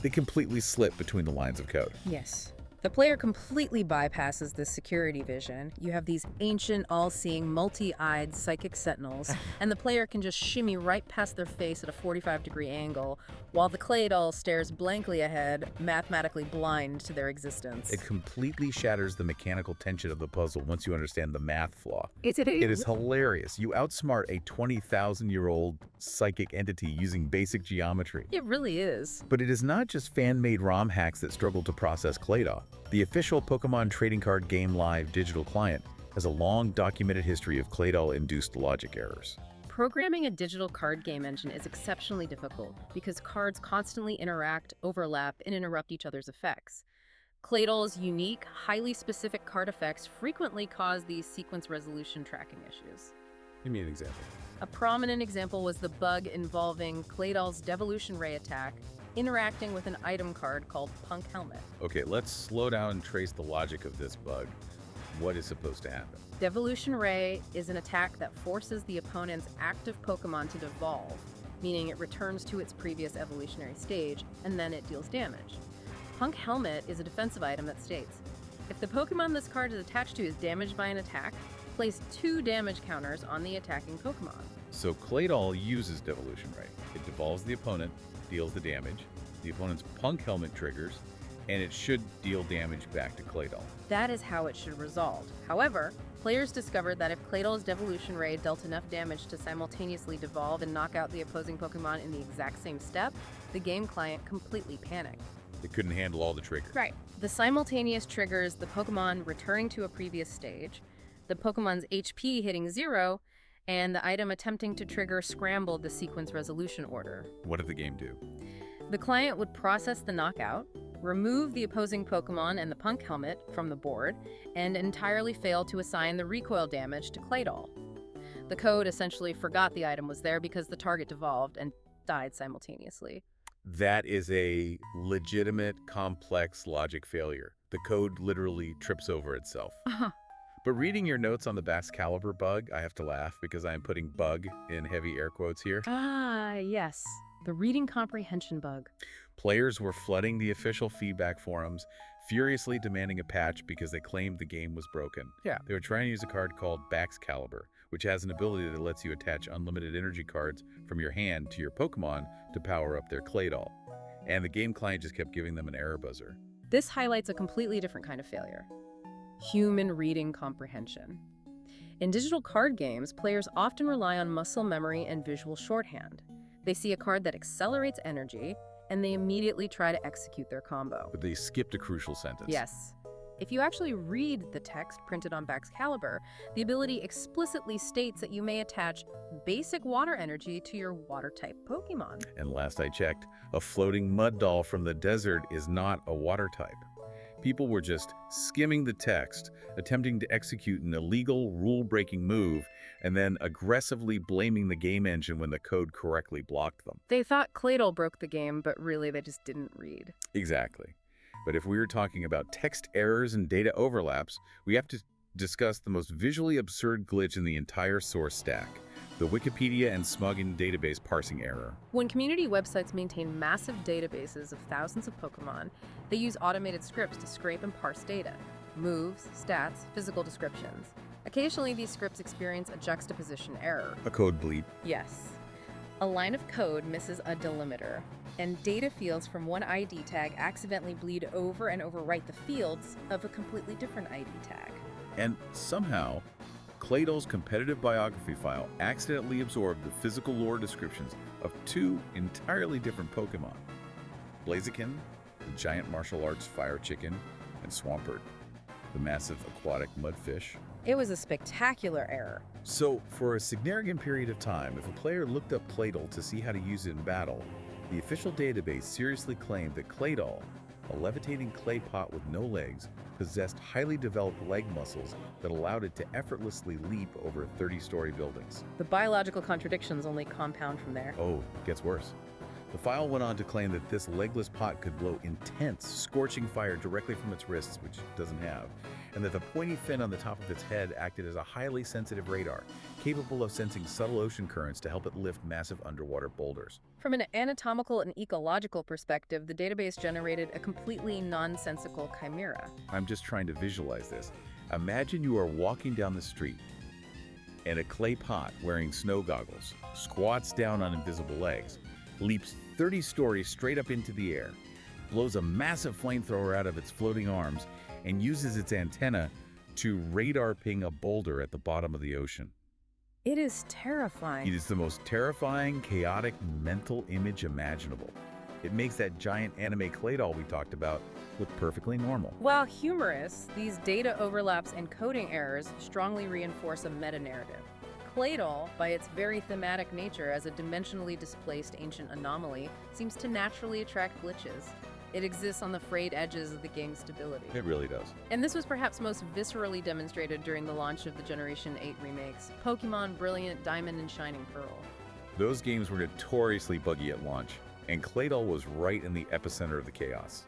they completely slip between the lines of code. Yes. The player completely bypasses this security vision. You have these ancient, all-seeing, multi-eyed psychic sentinels, and the player can just shimmy right past their face at a 45-degree angle, while the Claydol stares blankly ahead, mathematically blind to their existence. It completely shatters the mechanical tension of the puzzle once you understand the math flaw. It is hilarious. You outsmart a 20,000-year-old psychic entity using basic geometry. It really is. But it is not just fan-made ROM hacks that struggle to process Claydol. The official Pokemon Trading Card Game Live digital client has a long documented history of Claydol-induced logic errors. Programming a digital card game engine is exceptionally difficult because cards constantly interact, overlap, and interrupt each other's effects. Claydol's unique, highly specific card effects frequently cause these sequence resolution tracking issues. Give me an example. A prominent example was the bug involving Claydol's Devolution Ray attack, interacting with an item card called Punk Helmet. Okay, let's slow down and trace the logic of this bug. What is supposed to happen? Devolution Ray is an attack that forces the opponent's active Pokémon to devolve, meaning it returns to its previous evolutionary stage, and then it deals damage. Punk Helmet is a defensive item that states, if the Pokémon this card is attached to is damaged by an attack, place 2 damage counters on the attacking Pokémon. So Claydol uses Devolution Ray. It devolves the opponent, deals the damage, the opponent's Punk Helmet triggers, and it should deal damage back to Claydol. That is how it should resolve. However, players discovered that if Claydol's Devolution Ray dealt enough damage to simultaneously devolve and knock out the opposing Pokémon in the exact same step, the game client completely panicked. It couldn't handle all the triggers. Right. The simultaneous triggers the Pokémon returning to a previous stage, the Pokémon's HP hitting 0, and the item attempting to trigger scrambled the sequence resolution order. What did the game do? The client would process the knockout, remove the opposing Pokémon and the Punk Helmet from the board, and entirely fail to assign the recoil damage to Claydol. The code essentially forgot the item was there because the target devolved and died simultaneously. That is a legitimate, complex logic failure. The code literally trips over itself. But reading your notes on the Excalibur bug, I have to laugh because I am putting bug in heavy air quotes here. Ah, yes. The reading comprehension bug. Players were flooding the official feedback forums, furiously demanding a patch because they claimed the game was broken. Yeah, they were trying to use a card called Excalibur, which has an ability that lets you attach unlimited energy cards from your hand to your Pokémon to power up their Claydol. And the game client just kept giving them an error buzzer. This highlights a completely different kind of failure. Human reading comprehension. In digital card games, players often rely on muscle memory and visual shorthand. They see a card that accelerates energy, and they immediately try to execute their combo. But they skipped a crucial sentence. Yes. If you actually read the text printed on Excalibur, the ability explicitly states that you may attach basic water energy to your water-type Pokémon. And last I checked, a floating mud doll from the desert is not a water type. People were just skimming the text, attempting to execute an illegal, rule-breaking move, and then aggressively blaming the game engine when the code correctly blocked them. They thought Claydol broke the game, but really they just didn't read. Exactly. But if we were talking about text errors and data overlaps, we have to discuss the most visually absurd glitch in the entire source stack, the Wikipedia and Smuggin database parsing error. When community websites maintain massive databases of thousands of Pokémon, they use automated scripts to scrape and parse data, moves, stats, physical descriptions. Occasionally, these scripts experience a juxtaposition error. A code bleep. Yes. A line of code misses a delimiter, and data fields from one ID tag accidentally bleed over and overwrite the fields of a completely different ID tag. And somehow, Claydol's competitive biography file accidentally absorbed the physical lore descriptions of 2 entirely different Pokémon. Blaziken, the giant martial arts fire chicken, and Swampert, the massive aquatic mudfish. It was a spectacular error. So, for a significant period of time, if a player looked up Claydol to see how to use it in battle, the official database seriously claimed that Claydol, a levitating clay pot with no legs, possessed highly developed leg muscles that allowed it to effortlessly leap over 30-story buildings. The biological contradictions only compound from there. Oh, it gets worse. The file went on to claim that this legless pot could blow intense, scorching fire directly from its wrists, which it doesn't have, and that the pointy fin on the top of its head acted as a highly sensitive radar, capable of sensing subtle ocean currents to help it lift massive underwater boulders. From an anatomical and ecological perspective, the database generated a completely nonsensical chimera. I'm just trying to visualize this. Imagine you are walking down the street, and a clay pot wearing snow goggles squats down on invisible legs, leaps 30 stories straight up into the air, blows a massive flamethrower out of its floating arms, and uses its antenna to radar ping a boulder at the bottom of the ocean. It is terrifying. It is the most terrifying, chaotic, mental image imaginable. It makes that giant anime Claydol we talked about look perfectly normal. While humorous, these data overlaps and coding errors strongly reinforce a meta-narrative. Claydol, by its very thematic nature as a dimensionally displaced ancient anomaly, seems to naturally attract glitches. It exists on the frayed edges of the game's stability. It really does. And this was perhaps most viscerally demonstrated during the launch of the Generation 8 remakes, Pokémon Brilliant Diamond and Shining Pearl. Those games were notoriously buggy at launch. and Claydol was right in the epicenter of the chaos.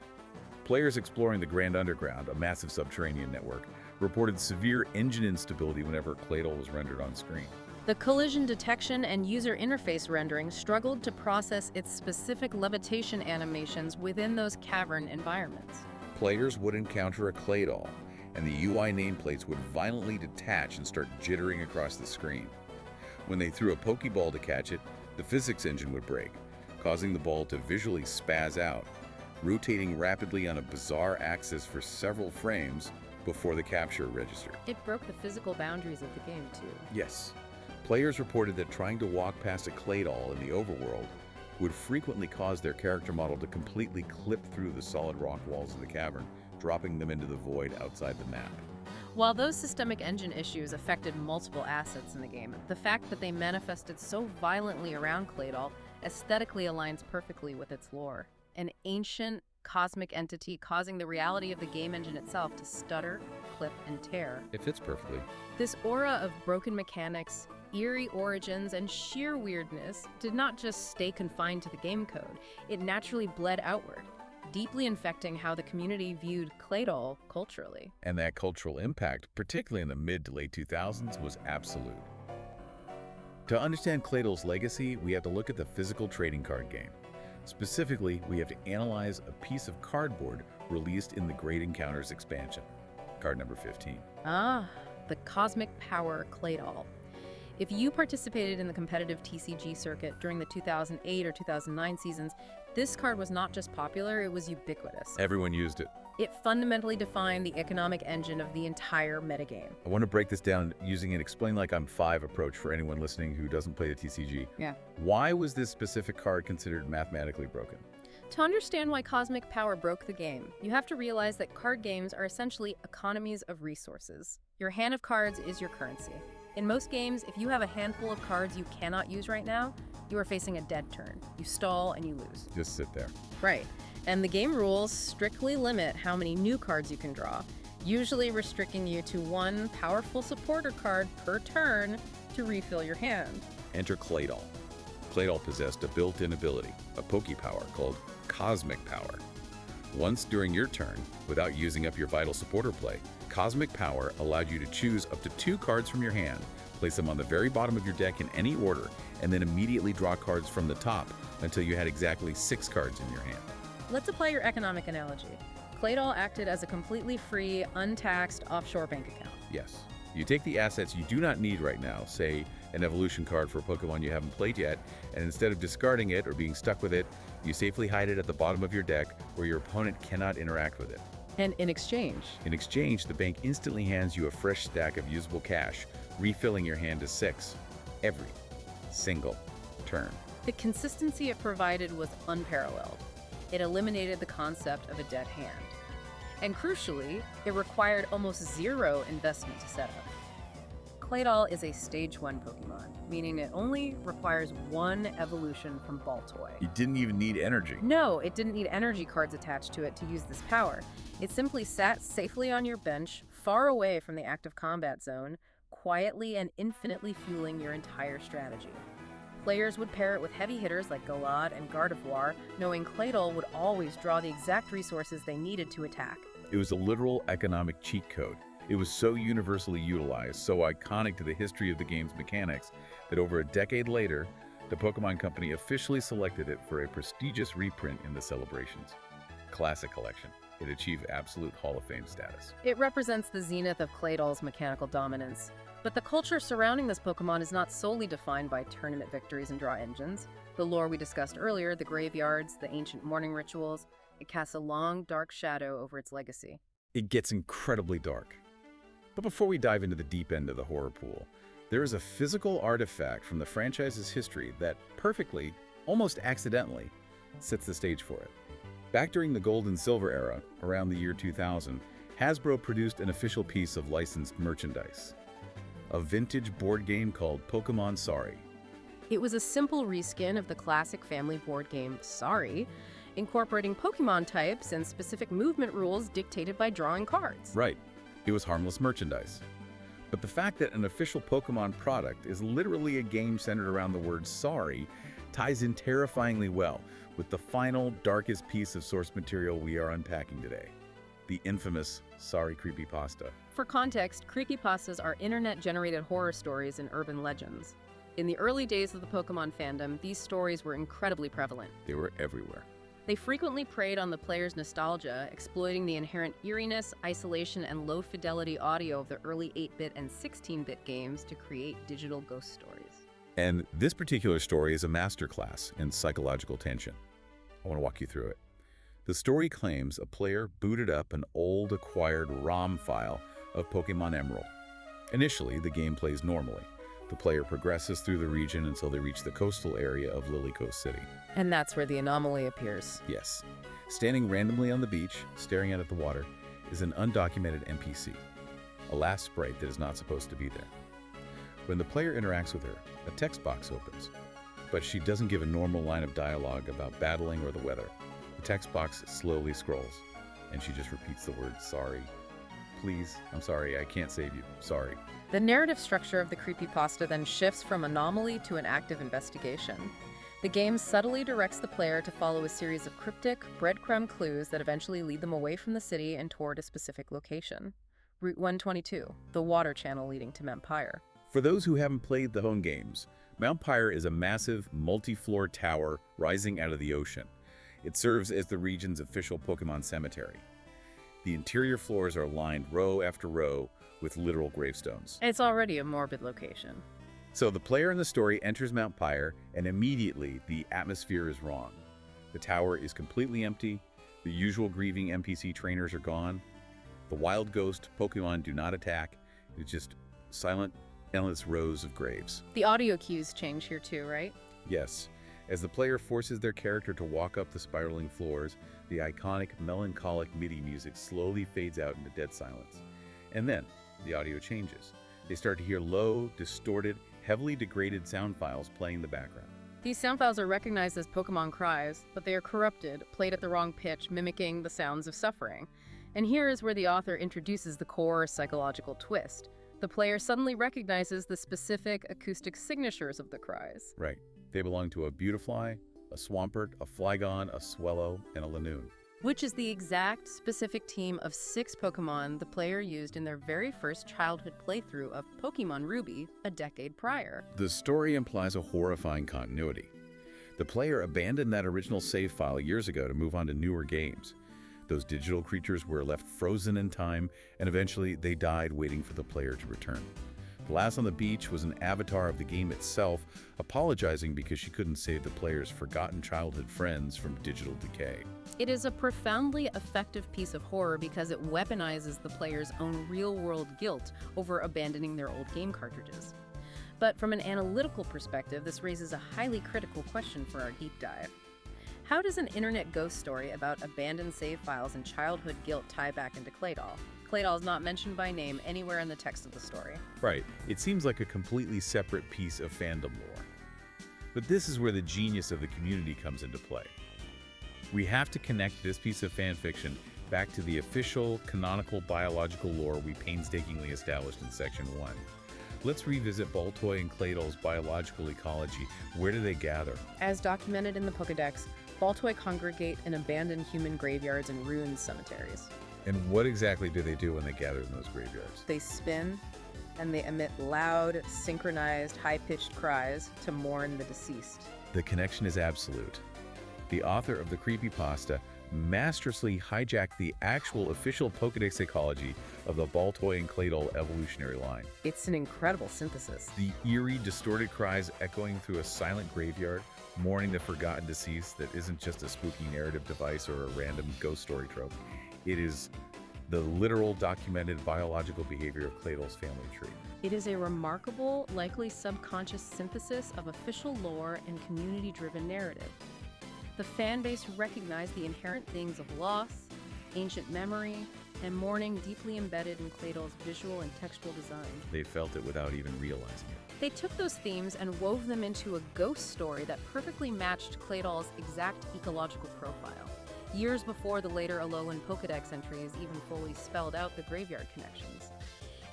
Players exploring the Grand Underground, a massive subterranean network, reported severe engine instability whenever Claydol was rendered on screen. The collision detection and user interface rendering struggled to process its specific levitation animations within those cavern environments. Players would encounter a Claydol, and the UI nameplates would violently detach and start jittering across the screen. When they threw a Pokeball to catch it, the physics engine would break, causing the ball to visually spaz out, rotating rapidly on a bizarre axis for several frames before the capture registered. It broke the physical boundaries of the game, too. Yes. Players reported that trying to walk past a Claydol in the overworld would frequently cause their character model to completely clip through the solid rock walls of the cavern, dropping them into the void outside the map. While those systemic engine issues affected multiple assets in the game, the fact that they manifested so violently around Claydol aesthetically aligns perfectly with its lore. An ancient, cosmic entity causing the reality of the game engine itself to stutter, clip, and tear. It fits perfectly. This aura of broken mechanics, eerie origins, and sheer weirdness did not just stay confined to the game code. It naturally bled outward, deeply infecting how the community viewed Claydol culturally. And that cultural impact, particularly in the mid to late 2000s, was absolute. To understand Claydol's legacy, we have to look at the physical trading card game. Specifically, we have to analyze a piece of cardboard released in the Great Encounters expansion, card number 15. The Cosmic Power Claydol. If you participated in the competitive TCG circuit during the 2008 or 2009 seasons, this card was not just popular, it was ubiquitous. Everyone used it. It fundamentally defined the economic engine of the entire metagame. I want to break this down using an explain like I'm 5 approach for anyone listening who doesn't play the TCG. Yeah. Why was this specific card considered mathematically broken? To understand why Cosmic Power broke the game, you have to realize that card games are essentially economies of resources. Your hand of cards is your currency. In most games, if you have a handful of cards you cannot use right now, you are facing a dead turn. You stall and you lose. Just sit there. Right. And the game rules strictly limit how many new cards you can draw, usually restricting you to one powerful supporter card per turn to refill your hand. Enter Claydol. Claydol possessed a built-in ability, a Poképower called Cosmic Power. Once during your turn, without using up your vital supporter play, Cosmic Power allowed you to choose up to 2 cards from your hand, place them on the very bottom of your deck in any order, and then immediately draw cards from the top until you had exactly 6 cards in your hand. Let's apply your economic analogy. Claydol acted as a completely free, untaxed offshore bank account. Yes. You take the assets you do not need right now, say an evolution card for a Pokemon you haven't played yet, and instead of discarding it or being stuck with it, you safely hide it at the bottom of your deck where your opponent cannot interact with it. And in exchange, the bank instantly hands you a fresh stack of usable cash, refilling your hand to 6 every single turn. the consistency it provided was unparalleled. It eliminated the concept of a dead hand. And crucially, it required almost zero investment to set up. Claydol is a Stage 1 Pokemon, meaning it only requires one evolution from Baltoy. You didn't even need energy. No, it didn't need energy cards attached to it to use this power. It simply sat safely on your bench, far away from the active combat zone, quietly and infinitely fueling your entire strategy. Players would pair it with heavy hitters like Galad and Gardevoir, knowing Claydol would always draw the exact resources they needed to attack. It was a literal economic cheat code. It was so universally utilized, so iconic to the history of the game's mechanics, that over a decade later, the Pokemon Company officially selected it for a prestigious reprint in the Celebrations Classic Collection. It achieved absolute Hall of Fame status. It represents the zenith of Claydol's mechanical dominance. But the culture surrounding this Pokemon is not solely defined by tournament victories and draw engines. The lore we discussed earlier, the graveyards, the ancient mourning rituals, it casts a long, dark shadow over its legacy. It gets incredibly dark. But before we dive into the deep end of the horror pool, there is a physical artifact from the franchise's history that perfectly, almost accidentally, sets the stage for it. Back during the Gold and Silver era, around the year 2000, Hasbro produced an official piece of licensed merchandise. A vintage board game called Pokémon Sorry. It was a simple reskin of the classic family board game Sorry, incorporating Pokemon types and specific movement rules dictated by drawing cards. Right. It was harmless merchandise. But the fact that an official Pokemon product is literally a game centered around the word sorry ties in terrifyingly well with the final, darkest piece of source material we are unpacking today, the infamous Sorry Creepypasta. For context, creepypastas are internet-generated horror stories and urban legends. In the early days of the Pokemon fandom, these stories were incredibly prevalent. They were everywhere. They frequently preyed on the player's nostalgia, exploiting the inherent eeriness, isolation, and low-fidelity audio of the early 8-bit and 16-bit games to create digital ghost stories. And this particular story is a masterclass in psychological tension. I want to walk you through it. The story claims a player booted up an old acquired ROM file of Pokemon Emerald. Initially, the game plays normally. The player progresses through the region until they reach the coastal area of Lily Coast City. And that's where the anomaly appears. Yes. Standing randomly on the beach, staring out at the water, is an undocumented NPC, a last sprite that is not supposed to be there. When the player interacts with her, a text box opens, but she doesn't give a normal line of dialogue about battling or the weather. The text box slowly scrolls, and she just repeats the word, sorry. Please, I'm sorry, I can't save you, sorry. The narrative structure of the creepypasta then shifts from anomaly to an active investigation. The game subtly directs the player to follow a series of cryptic, breadcrumb clues that eventually lead them away from the city and toward a specific location. Route 122, the water channel leading to Mempire. For those who haven't played the home games, Mount Pyre is a massive, multi-floor tower rising out of the ocean. It serves as the region's official Pokemon cemetery. The interior floors are lined row after row with literal gravestones. It's already a morbid location. So the player in the story enters Mount Pyre, and immediately the atmosphere is wrong. The tower is completely empty, the usual grieving NPC trainers are gone, the wild ghost Pokemon do not attack, it's just silent, endless rows of graves. The audio cues change here too, right? Yes. As the player forces their character to walk up the spiraling floors, the iconic melancholic MIDI music slowly fades out into dead silence. And then, the audio changes. They start to hear low, distorted, heavily degraded sound files playing in the background. These sound files are recognized as Pokemon cries, but they are corrupted, played at the wrong pitch, mimicking the sounds of suffering. And here is where the author introduces the core psychological twist. The player suddenly recognizes the specific acoustic signatures of the cries. Right. They belong to a Beautifly, a Swampert, a Flygon, a Swellow, and a Lanoon. Which is the exact specific team of 6 Pokemon the player used in their very first childhood playthrough of Pokemon Ruby a decade prior. The story implies a horrifying continuity. The player abandoned that original save file years ago to move on to newer games. Those digital creatures were left frozen in time, and eventually they died waiting for the player to return. The last on the beach was an avatar of the game itself, apologizing because she couldn't save the player's forgotten childhood friends from digital decay. It is a profoundly effective piece of horror because it weaponizes the player's own real-world guilt over abandoning their old game cartridges. But from an analytical perspective, this raises a highly critical question for our deep dive. How does an internet ghost story about abandoned save files and childhood guilt tie back into Claydol? Claydol is not mentioned by name anywhere in the text of the story. Right. It seems like a completely separate piece of fandom lore. But this is where the genius of the community comes into play. We have to connect this piece of fan fiction back to the official, canonical biological lore we painstakingly established in Section 1. Let's revisit Baltoy and Claydol's biological ecology. Where do they gather? As documented in the Pokedex, Baltoy congregate in abandoned human graveyards and ruined cemeteries. And what exactly do they do when they gather in those graveyards? They spin, and they emit loud, synchronized, high-pitched cries to mourn the deceased. The connection is absolute. The author of the creepypasta masterfully hijacked the actual official Pokedex ecology of the Baltoy and Claydol evolutionary line. It's an incredible synthesis. The eerie, distorted cries echoing through a silent graveyard, mourning the forgotten deceased that isn't just a spooky narrative device or a random ghost story trope. It is the literal documented biological behavior of Claydol's family tree. It is a remarkable, likely subconscious synthesis of official lore and community-driven narrative. The fan base recognized the inherent things of loss, ancient memory, and mourning deeply embedded in Claydol's visual and textual design. They felt it without even realizing it. They took those themes and wove them into a ghost story that perfectly matched Claydol's exact ecological profile, years before the later Alolan Pokedex entries even fully spelled out the graveyard connections.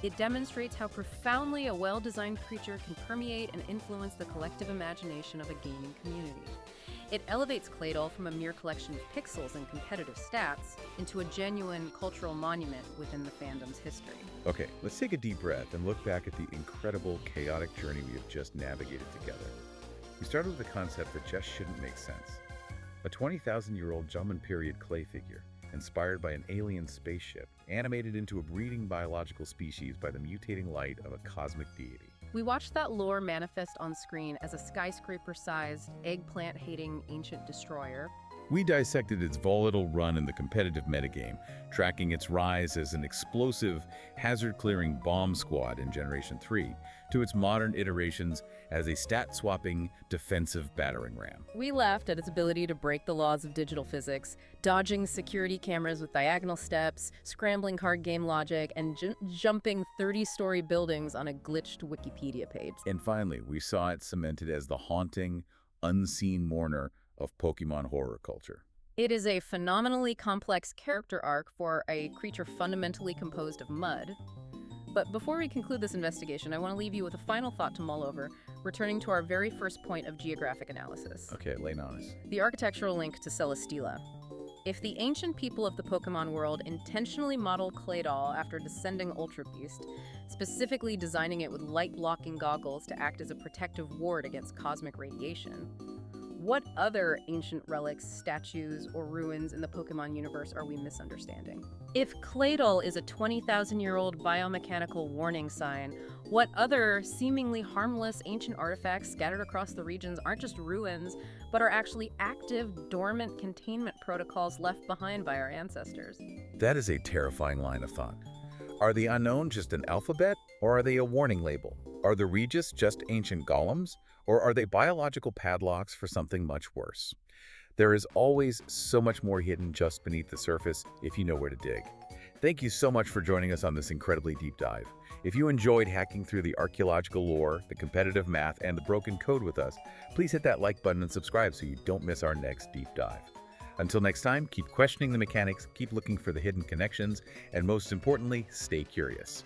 It demonstrates how profoundly a well-designed creature can permeate and influence the collective imagination of a gaming community. It elevates Claydol from a mere collection of pixels and competitive stats into a genuine cultural monument within the fandom's history. Okay, let's take a deep breath and look back at the incredible, chaotic journey we have just navigated together. We started with a concept that just shouldn't make sense. A 20,000-year-old Jumban period clay figure, inspired by an alien spaceship, animated into a breeding biological species by the mutating light of a cosmic deity. We watched that lore manifest on screen as a skyscraper-sized, eggplant-hating ancient destroyer. We dissected its volatile run in the competitive metagame, tracking its rise as an explosive, hazard-clearing bomb squad in Generation 3, to its modern iterations as a stat-swapping, defensive battering ram. We laughed at its ability to break the laws of digital physics, dodging security cameras with diagonal steps, scrambling card game logic, and jumping 30-story buildings on a glitched Wikipedia page. And finally, we saw it cemented as the haunting, unseen mourner of Pokémon horror culture. It is a phenomenally complex character arc for a creature fundamentally composed of mud. But before we conclude this investigation, I want to leave you with a final thought to mull over, returning to our very first point of geographic analysis. Okay, lay it on us. The architectural link to Celesteela. If the ancient people of the Pokémon world intentionally modeled Claydol after descending Ultra Beast, specifically designing it with light-blocking goggles to act as a protective ward against cosmic radiation, what other ancient relics, statues, or ruins in the Pokémon universe are we misunderstanding? If Claydol is a 20,000-year-old biomechanical warning sign, what other seemingly harmless ancient artifacts scattered across the regions aren't just ruins, but are actually active, dormant containment protocols left behind by our ancestors? That is a terrifying line of thought. Are the unknown just an alphabet, or are they a warning label? Are the Regis just ancient golems, or are they biological padlocks for something much worse? There is always so much more hidden just beneath the surface if you know where to dig. Thank you so much for joining us on this incredibly deep dive. If you enjoyed hacking through the archaeological lore, the competitive math, and the broken code with us, please hit that like button and subscribe so you don't miss our next deep dive. Until next time, keep questioning the mechanics, keep looking for the hidden connections, and most importantly, stay curious.